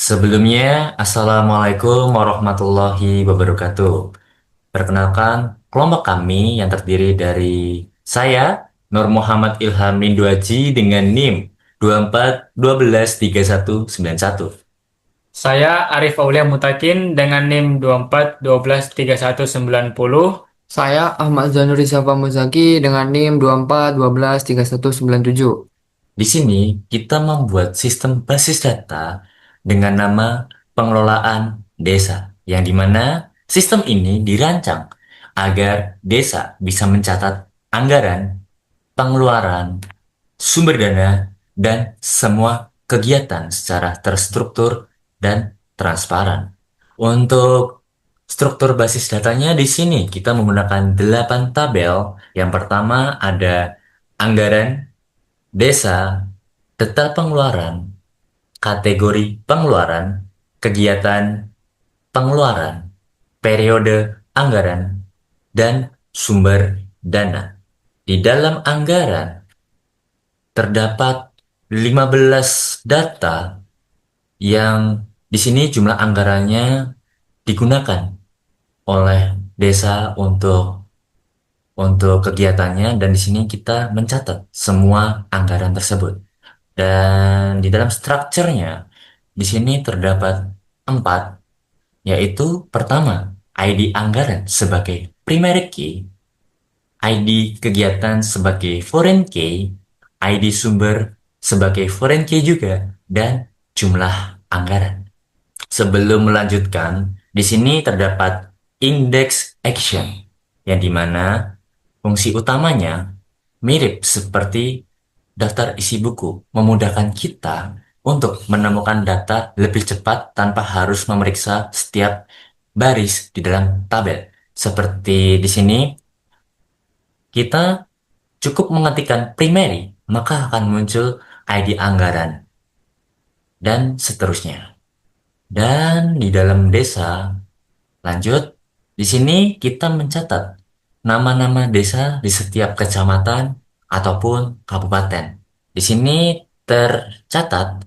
Sebelumnya, Assalamualaikum warahmatullahi wabarakatuh. Perkenalkan, kelompok kami yang terdiri dari saya, Nur Muhammad Ilham Rinduaji dengan NIM 24 12 31 91. Saya Arif Aulia Mutakin dengan NIM 24 12 31 90. Saya Ahmad Zanuri Safa Muzaki dengan NIM 24 12 31 97. Di sini, kita membuat sistem basis data dengan nama pengelolaan desa, yang dimana sistem ini dirancang agar desa bisa mencatat anggaran, pengeluaran, sumber dana, dan semua kegiatan secara terstruktur dan transparan. Untuk struktur basis datanya di sini kita menggunakan 8 tabel. Yang pertama ada anggaran, desa, data pengeluaran, kategori pengeluaran, kegiatan pengeluaran, periode anggaran, dan sumber dana. Di dalam anggaran terdapat 15 data yang di sini jumlah anggarannya digunakan oleh desa untuk kegiatannya, dan di sini kita mencatat semua anggaran tersebut. Dan di dalam strukturnya di sini terdapat 4, yaitu pertama ID anggaran sebagai primary key, ID kegiatan sebagai foreign key, ID sumber sebagai foreign key juga, dan jumlah anggaran. Sebelum melanjutkan, di sini terdapat index action, yang dimana fungsi utamanya mirip seperti daftar isi buku, memudahkan kita untuk menemukan data lebih cepat tanpa harus memeriksa setiap baris di dalam tabel. Seperti di sini, kita cukup mengetikkan primary, maka akan muncul ID anggaran, dan seterusnya. Dan di dalam desa, lanjut, di sini kita mencatat nama-nama desa di setiap kecamatan ataupun kabupaten. Di sini tercatat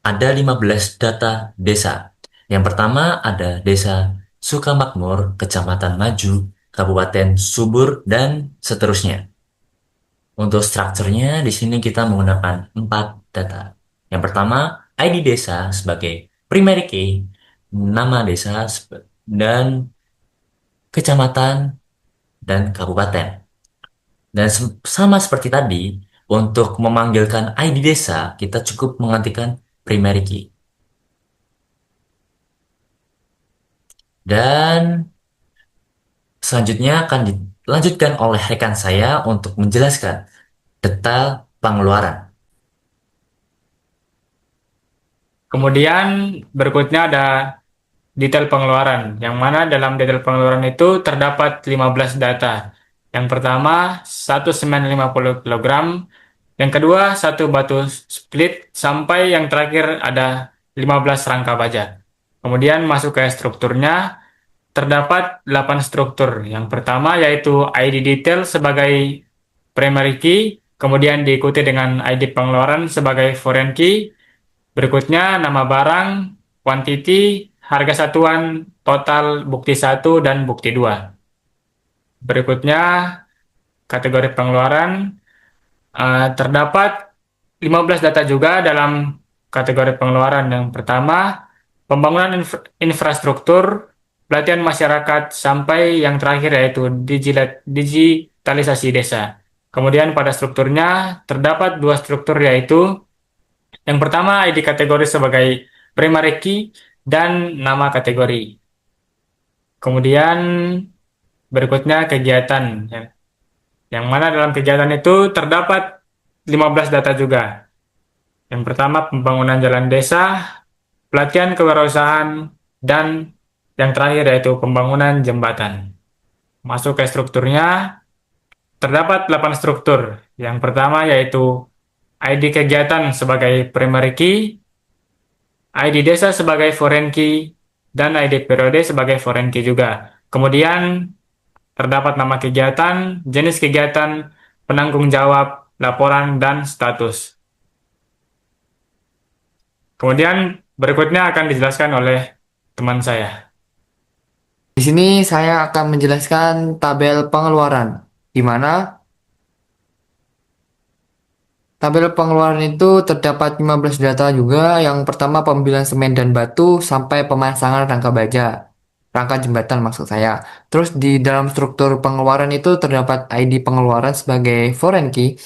ada 15 data desa. Yang pertama ada Desa Sukamakmur, Kecamatan Maju, Kabupaten Subur, dan seterusnya. Untuk strukturnya di sini kita menggunakan 4 data. Yang pertama, ID desa sebagai primary key, nama desa dan kecamatan dan kabupaten. Dan sama seperti tadi, untuk memanggilkan ID desa, kita cukup mengetikkan primary key. Dan selanjutnya akan dilanjutkan oleh rekan saya untuk menjelaskan detail pengeluaran. Kemudian berikutnya ada detail pengeluaran, yang mana dalam detail pengeluaran itu terdapat 15 data. Yang pertama, 1 semen 50 kilogram. Yang kedua, 1 batu split. Sampai yang terakhir ada 15 rangka baja. Kemudian masuk ke strukturnya, terdapat 8 struktur. Yang pertama yaitu ID detail sebagai primary key, kemudian diikuti dengan ID pengeluaran sebagai foreign key. Berikutnya nama barang, quantity, harga satuan, total, bukti 1 dan bukti 2. Berikutnya kategori pengeluaran, terdapat 15 data juga dalam kategori pengeluaran. Yang pertama, pembangunan infrastruktur, pelatihan masyarakat, sampai yang terakhir yaitu digitalisasi desa. Kemudian pada strukturnya terdapat 2 struktur, yaitu yang pertama ID kategori sebagai primary key dan nama kategori. Kemudian berikutnya kegiatan, yang mana dalam kegiatan itu terdapat 15 data juga. Yang pertama pembangunan jalan desa, pelatihan kewirausahaan, dan yang terakhir yaitu pembangunan jembatan. Masuk ke strukturnya, terdapat 8 struktur. Yang pertama yaitu ID kegiatan sebagai primary key, ID desa sebagai foreign key, dan ID periode sebagai foreign key juga. Kemudian terdapat nama kegiatan, jenis kegiatan, penanggung jawab, laporan, dan status. Kemudian Berikutnya akan dijelaskan oleh teman saya. Di sini saya akan menjelaskan tabel pengeluaran, di mana tabel pengeluaran itu terdapat 15 data juga. Yang pertama pembelian semen dan batu sampai pemasangan rangka baja. Rangka jembatan maksud saya. Terus di dalam struktur pengeluaran itu terdapat ID pengeluaran sebagai foreign key,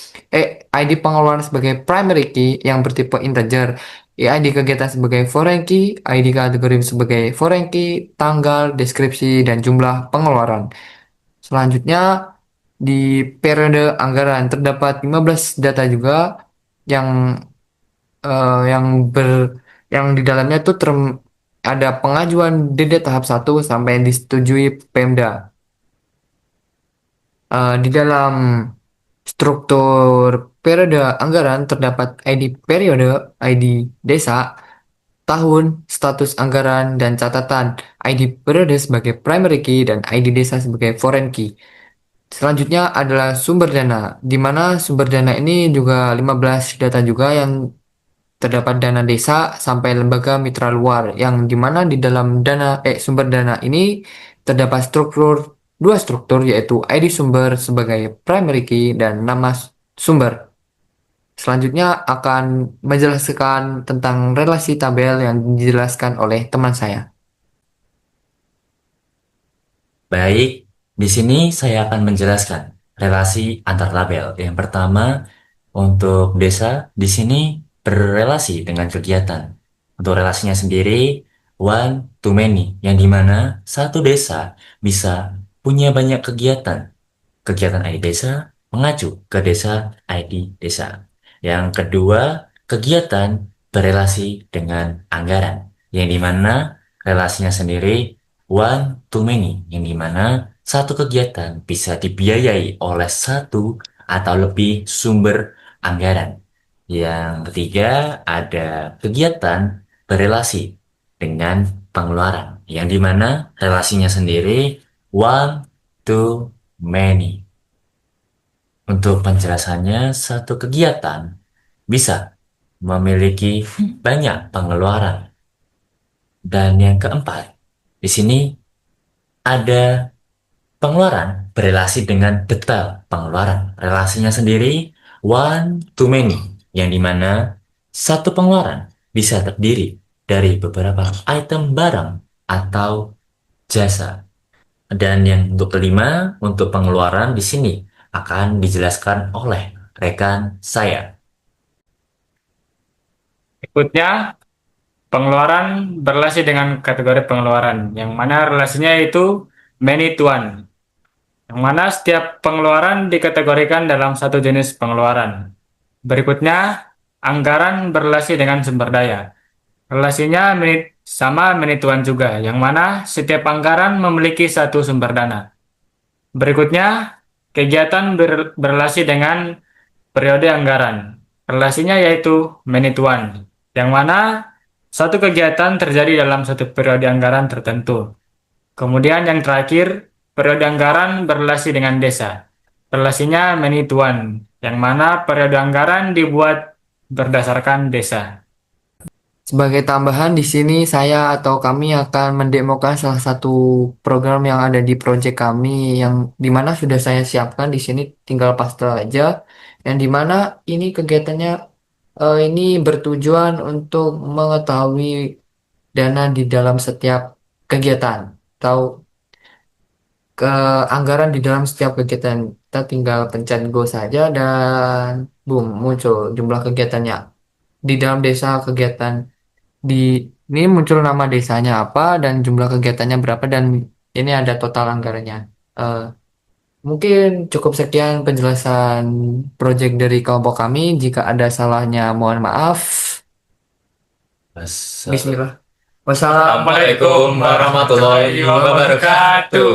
ID pengeluaran sebagai primary key yang bertipe integer, ID kegiatan sebagai foreign key, ID kategori sebagai foreign key, tanggal, deskripsi, dan jumlah pengeluaran. Selanjutnya, di periode anggaran terdapat 15 data juga yang yang ber yang di dalamnya itu ada pengajuan DD tahap 1 sampai disetujui Pemda. Di dalam struktur periode anggaran terdapat ID periode, ID desa, tahun, status anggaran, dan catatan. ID periode sebagai primary key dan ID desa sebagai foreign key. Selanjutnya adalah sumber dana, di mana sumber dana ini juga 15 data juga yang terdapat dana desa sampai lembaga mitra luar, yang di mana di dalam sumber dana ini terdapat dua struktur yaitu ID sumber sebagai primary key dan nama sumber. Selanjutnya akan menjelaskan tentang relasi tabel yang dijelaskan oleh teman saya. Baik, di sini saya akan menjelaskan relasi antar tabel. Yang pertama, untuk desa di sini berrelasi dengan kegiatan. Untuk relasinya sendiri, one to many, yang dimana satu desa bisa punya banyak kegiatan. Kegiatan ID desa mengacu ke desa ID desa. Yang kedua, kegiatan berelasi dengan anggaran, yang dimana relasinya sendiri one to many, yang dimana satu kegiatan bisa dibiayai oleh satu atau lebih sumber anggaran. Yang ketiga, ada kegiatan berelasi dengan pengeluaran, yang dimana relasinya sendiri one to many. Untuk penjelasannya, satu kegiatan bisa memiliki banyak pengeluaran. Dan yang keempat, di sini ada pengeluaran berelasi dengan detail pengeluaran. Relasinya sendiri one to many, yang dimana satu pengeluaran bisa terdiri dari beberapa item barang atau jasa. Dan yang untuk kelima, untuk pengeluaran di sini akan dijelaskan oleh rekan saya. Berikutnya, pengeluaran berrelasi dengan kategori pengeluaran, yang mana relasinya itu many to one, yang mana setiap pengeluaran dikategorikan dalam satu jenis pengeluaran. Berikutnya, anggaran berrelasi dengan sumber daya. Relasinya sama many to one juga, yang mana setiap anggaran memiliki satu sumber dana. Berikutnya, kegiatan berrelasi dengan periode anggaran. Relasinya yaitu many to one, yang mana satu kegiatan terjadi dalam satu periode anggaran tertentu. Kemudian yang terakhir, periode anggaran berrelasi dengan desa. Relasinya many to one, yang mana periode anggaran dibuat berdasarkan desa. Sebagai tambahan di sini saya atau kami akan mendemokan salah satu program yang ada di proyek kami yang dimana sudah saya siapkan di sini tinggal paste aja, yang dimana ini kegiatannya ini bertujuan untuk mengetahui dana di dalam setiap kegiatan atau ke anggaran di dalam setiap kegiatan. Kita tinggal pencet go saja dan boom muncul jumlah kegiatannya di dalam desa kegiatan. Di ini muncul nama desanya apa dan jumlah kegiatannya berapa dan ini ada total anggarannya. Eh, Mungkin cukup sekian penjelasan proyek dari kelompok kami. Jika ada salahnya mohon maaf. Bismillah. Wassalamualaikum Assalamualaikum warahmatullahi wabarakatuh.